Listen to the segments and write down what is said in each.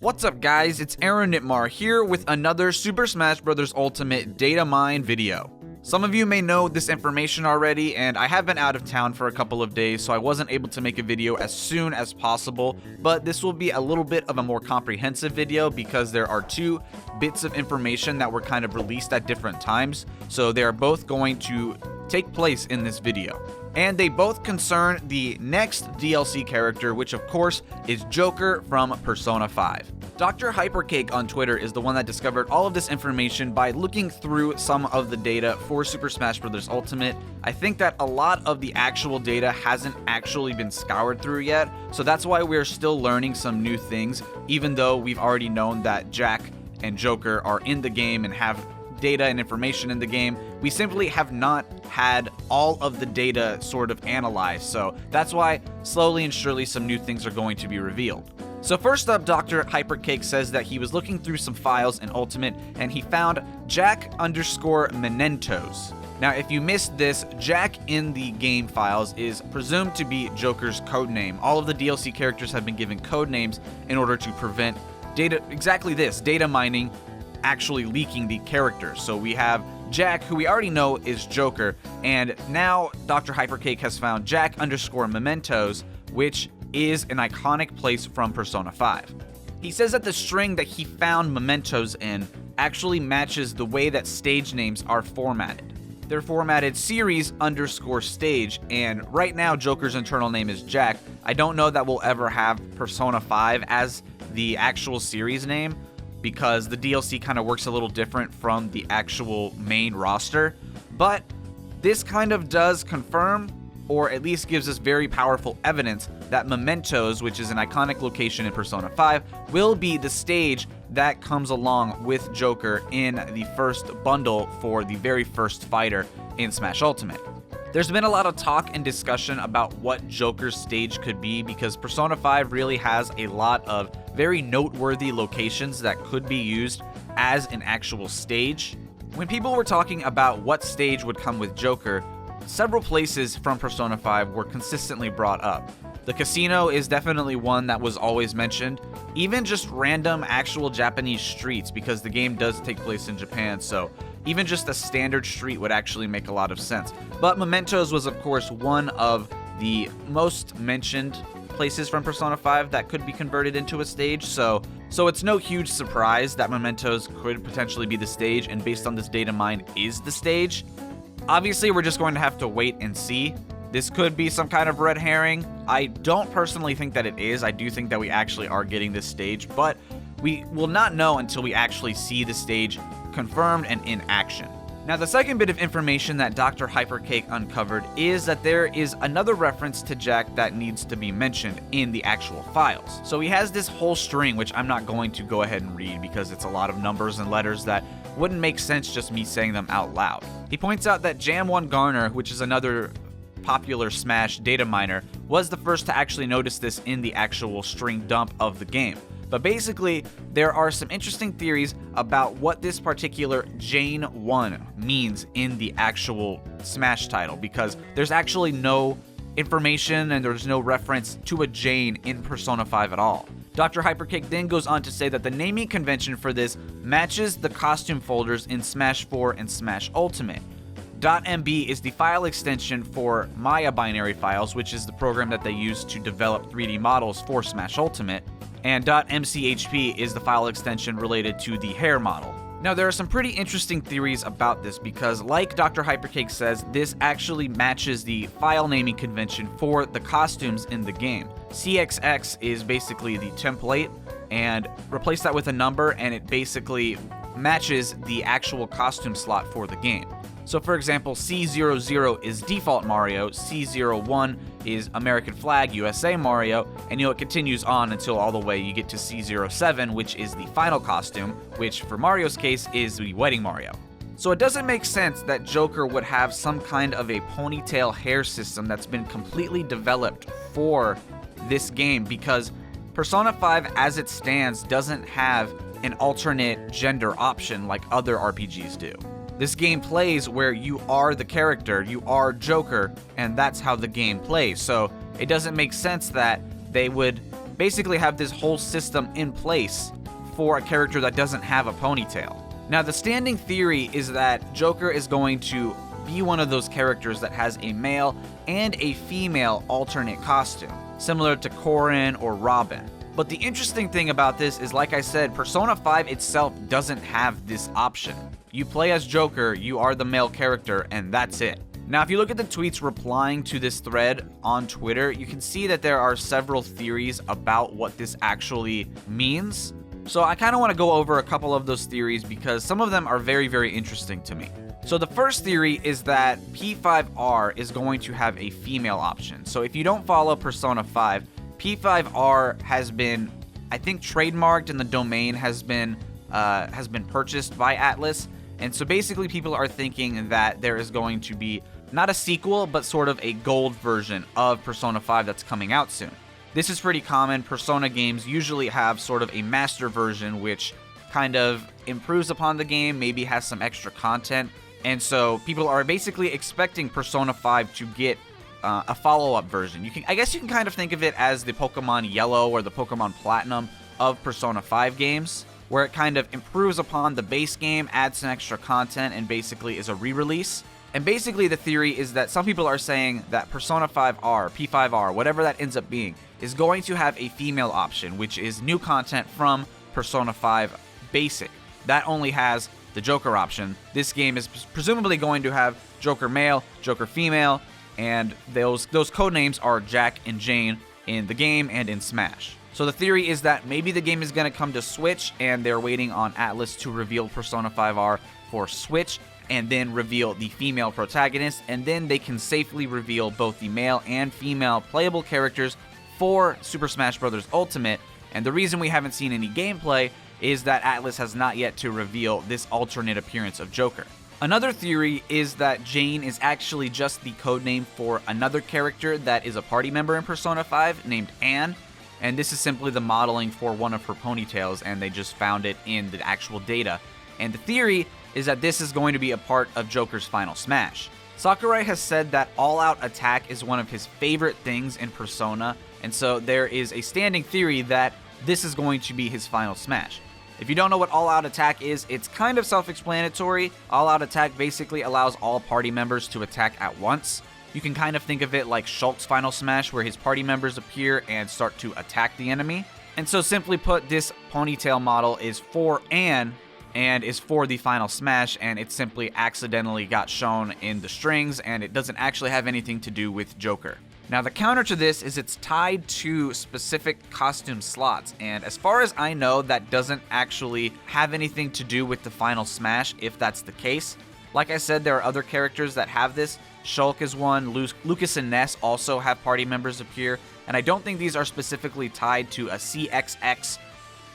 What's up guys, it's Aaronitmar here with another Super Smash Bros. Ultimate Datamine video. Some of you may know this information already, and I have been out of town for a couple of days, so I wasn't able to make a video as soon as possible, but this will be a little bit of a more comprehensive video because there are two bits of information that were kind of released at different times, so they are both going to take place in this video. And they both concern the next DLC character, which of course is Joker from Persona 5. Dr. Hypercake on Twitter is the one that discovered all of this information by looking through some of the data for Super Smash Bros. Ultimate. I think that a lot of the actual data hasn't actually been scoured through yet, so that's why we're still learning some new things, even though we've already known that Jack and Joker are in the game and have data and information in the game. We simply have not had all of the data sort of analyzed, so that's why slowly and surely some new things are going to be revealed. So first up, Dr. Hypercake says that he was looking through some files in Ultimate and he found Jack_Mementos. Now if you missed this, Jack in the game files is presumed to be Joker's codename. All of the DLC characters have been given codenames in order to prevent data mining actually leaking the characters. So we have Jack, who we already know is Joker, and now Dr. Hypercake has found Jack_Mementos, which is an iconic place from Persona 5. He says that the string that he found Mementos in actually matches the way that stage names are formatted. They're formatted series_stage, and right now Joker's internal name is Jack. I don't know that we'll ever have Persona 5 as the actual series name, because the DLC kind of works a little different from the actual main roster, but this kind of does confirm, or at least gives us very powerful evidence, that Mementos, which is an iconic location in Persona 5, will be the stage that comes along with Joker in the first bundle for the very first fighter in Smash Ultimate. There's been a lot of talk and discussion about what Joker's stage could be because Persona 5 really has a lot of very noteworthy locations that could be used as an actual stage. When people were talking about what stage would come with Joker, several places from Persona 5 were consistently brought up. The casino is definitely one that was always mentioned, even just random actual Japanese streets because the game does take place in Japan, so even just a standard street would actually make a lot of sense. But Mementos was of course one of the most mentioned places from Persona 5 that could be converted into a stage, so it's no huge surprise that Mementos could potentially be the stage, and based on this data mine is the stage. Obviously we're just going to have to wait and see. This could be some kind of red herring. I don't personally think that it is. I do think that we actually are getting this stage, but we will not know until we actually see the stage confirmed and in action. Now the second bit of information that Dr. Hypercake uncovered is that there is another reference to Jack that needs to be mentioned in the actual files. So he has this whole string, which I'm not going to go ahead and read because it's a lot of numbers and letters that wouldn't make sense just me saying them out loud. He points out that Jam1 Garner, which is another popular Smash data miner, was the first to actually notice this in the actual string dump of the game. But basically, there are some interesting theories about what this particular Jane 1 means in the actual Smash title, because there's actually no information and there's no reference to a Jane in Persona 5 at all. Dr. Hypercake then goes on to say that the naming convention for this matches the costume folders in Smash 4 and Smash Ultimate. .mb is the file extension for Maya binary files, which is the program that they use to develop 3D models for Smash Ultimate, and .mchp is the file extension related to the hair model. Now there are some pretty interesting theories about this because, like Dr. Hypercake says, this actually matches the file naming convention for the costumes in the game. CXX is basically the template, and replace that with a number and it basically matches the actual costume slot for the game. So for example, C00 is default Mario, C01 is American Flag USA Mario, and it continues on until all the way you get to C07, which is the final costume, which for Mario's case is the Wedding Mario. So it doesn't make sense that Joker would have some kind of a ponytail hair system that's been completely developed for this game, because Persona 5 as it stands doesn't have an alternate gender option like other RPGs do. This game plays where you are the character, you are Joker, and that's how the game plays. So it doesn't make sense that they would basically have this whole system in place for a character that doesn't have a ponytail. Now, the standing theory is that Joker is going to be one of those characters that has a male and a female alternate costume, similar to Corin or Robin. But the interesting thing about this is, like I said, Persona 5 itself doesn't have this option. You play as Joker, you are the male character, and that's it. Now, if you look at the tweets replying to this thread on Twitter, you can see that there are several theories about what this actually means. So I kind of want to go over a couple of those theories because some of them are very, very interesting to me. So the first theory is that P5R is going to have a female option. So if you don't follow Persona 5, P5R has been, I think, trademarked, and the domain has been purchased by Atlus. And so basically people are thinking that there is going to be not a sequel, but sort of a gold version of Persona 5 that's coming out soon. This is pretty common. Persona games usually have sort of a master version, which kind of improves upon the game, maybe has some extra content. And so people are basically expecting Persona 5 to get a follow-up version. I guess you can kind of think of it as the Pokemon Yellow or the Pokemon Platinum of Persona 5 games, where it kind of improves upon the base game, adds some extra content, and basically is a re-release. And basically the theory is that some people are saying that Persona 5R, P5R, whatever that ends up being, is going to have a female option, which is new content from Persona 5 Basic. That only has the Joker option. This game is presumably going to have Joker male, Joker female, and those codenames are Jack and Jane in the game and in Smash. So the theory is that maybe the game is going to come to Switch, and they're waiting on Atlus to reveal Persona 5R for Switch, and then reveal the female protagonist, and then they can safely reveal both the male and female playable characters for Super Smash Bros. Ultimate. And the reason we haven't seen any gameplay is that Atlus has not yet to reveal this alternate appearance of Joker. Another theory is that Jane is actually just the codename for another character that is a party member in Persona 5 named Anne, and this is simply the modeling for one of her ponytails, and they just found it in the actual data. And the theory is that this is going to be a part of Joker's final Smash. Sakurai has said that all-out attack is one of his favorite things in Persona, and so there is a standing theory that this is going to be his final Smash. If you don't know what all-out attack is, it's kind of self-explanatory. All-out attack basically allows all party members to attack at once. You can kind of think of it like Shulk's final Smash, where his party members appear and start to attack the enemy. And so simply put, this ponytail model is for Anne and is for the final Smash, and it simply accidentally got shown in the strings, and it doesn't actually have anything to do with Joker. Now, the counter to this is it's tied to specific costume slots, and as far as I know, that doesn't actually have anything to do with the final Smash, if that's the case. Like I said, there are other characters that have this. Shulk is one, Lucas and Ness also have party members appear, and I don't think these are specifically tied to a CXX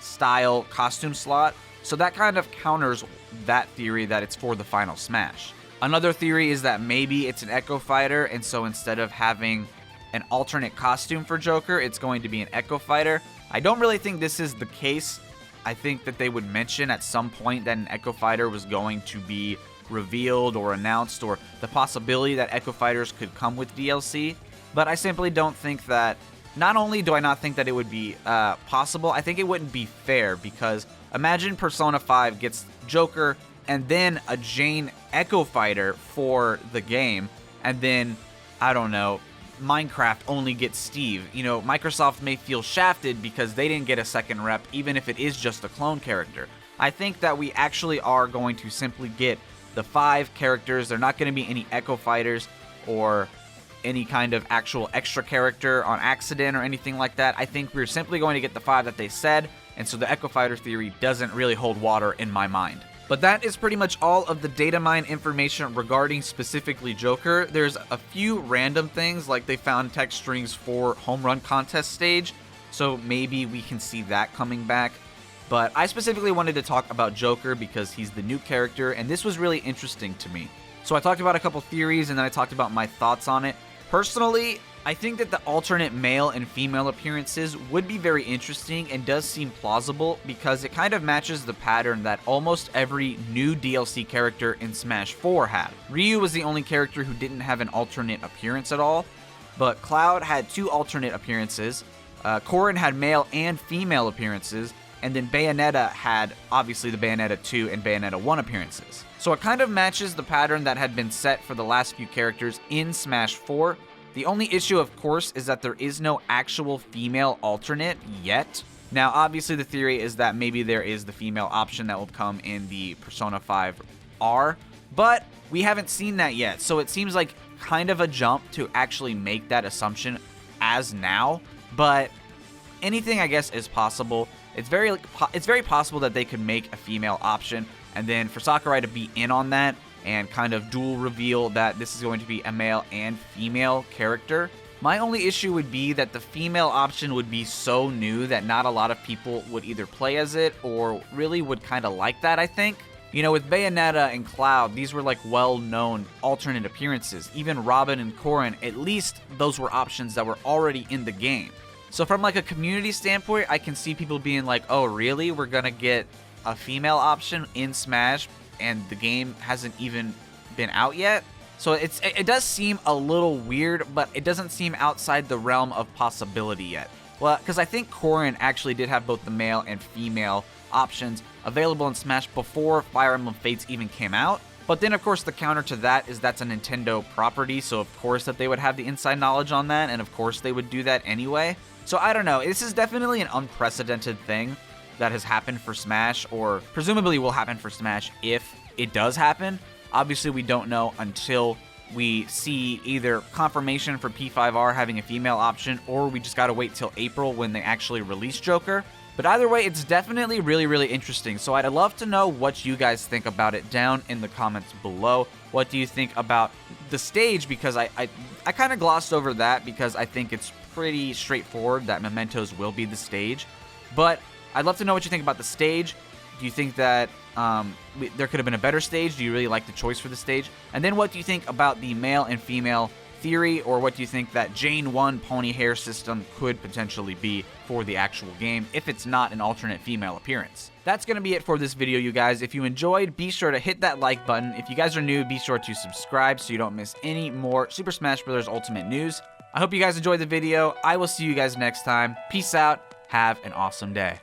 style costume slot, so that kind of counters that theory that it's for the final Smash. Another theory is that maybe it's an Echo Fighter, and so instead of having an alternate costume for Joker, it's going to be an Echo Fighter. I don't really think this is the case. I think that they would mention at some point that an Echo Fighter was going to be revealed or announced, or the possibility that Echo Fighters could come with DLC, but I simply don't think that. Not only do I not think that it would be possible, I think it wouldn't be fair, because imagine Persona 5 gets Joker and then a Jane Echo Fighter for the game, and then, I don't know, Minecraft only gets Steve. You know, Microsoft may feel shafted because they didn't get a second rep, even if it is just a clone character. I think that we actually are going to simply get the 5 characters. They're not going to be any Echo Fighters or any kind of actual extra character on accident or anything like that. I think we're simply going to get the 5 that they said, and so the Echo Fighter theory doesn't really hold water in my mind. But that is pretty much all of the Datamine information regarding specifically Joker. There's a few random things, like they found text strings for Home Run Contest stage, so maybe we can see that coming back. But I specifically wanted to talk about Joker because he's the new character, and this was really interesting to me. So I talked about a couple theories, and then I talked about my thoughts on it. Personally, I think that the alternate male and female appearances would be very interesting and does seem plausible because it kind of matches the pattern that almost every new DLC character in Smash 4 had. Ryu was the only character who didn't have an alternate appearance at all, but Cloud had 2 alternate appearances. Corrin had male and female appearances, and then Bayonetta had, obviously, the Bayonetta 2 and Bayonetta 1 appearances. So it kind of matches the pattern that had been set for the last few characters in Smash 4. The only issue, of course, is that there is no actual female alternate yet. Now, obviously, the theory is that maybe there is the female option that will come in the Persona 5 R, but we haven't seen that yet, so it seems like kind of a jump to actually make that assumption as now, but anything, I guess, is possible. It's very possible that they could make a female option, and then for Sakurai to be in on that and kind of dual reveal that this is going to be a male and female character. My only issue would be that the female option would be so new that not a lot of people would either play as it or really would kind of like that, I think. You know, with Bayonetta and Cloud, these were like well-known alternate appearances. Even Robin and Corrin, at least those were options that were already in the game. So from like a community standpoint, I can see people being like, oh really? We're gonna get a female option in Smash and the game hasn't even been out yet? So it does seem a little weird, but it doesn't seem outside the realm of possibility yet. Well, because I think Corrin actually did have both the male and female options available in Smash before Fire Emblem Fates even came out. But then, of course, the counter to that is that's a Nintendo property, so of course that they would have the inside knowledge on that, and of course they would do that anyway. So I don't know, this is definitely an unprecedented thing that has happened for Smash, or presumably will happen for Smash if it does happen. Obviously, we don't know until we see either confirmation for P5R having a female option, or we just gotta wait till April when they actually release Joker. But either way, it's definitely really, really interesting. So I'd love to know what you guys think about it down in the comments below. What do you think about the stage? Because I kind of glossed over that because I think it's pretty straightforward that Mementos will be the stage. But I'd love to know what you think about the stage. Do you think that there could have been a better stage? Do you really like the choice for the stage? And then what do you think about the male and female theory, or what do you think that Jane 1 pony hair system could potentially be for the actual game if it's not an alternate female appearance? That's going to be it for this video, you guys. If you enjoyed, be sure to hit that like button. If you guys are new, be sure to subscribe so you don't miss any more Super Smash Bros. Ultimate news. I hope you guys enjoyed the video. I will see you guys next time. Peace out. Have an awesome day.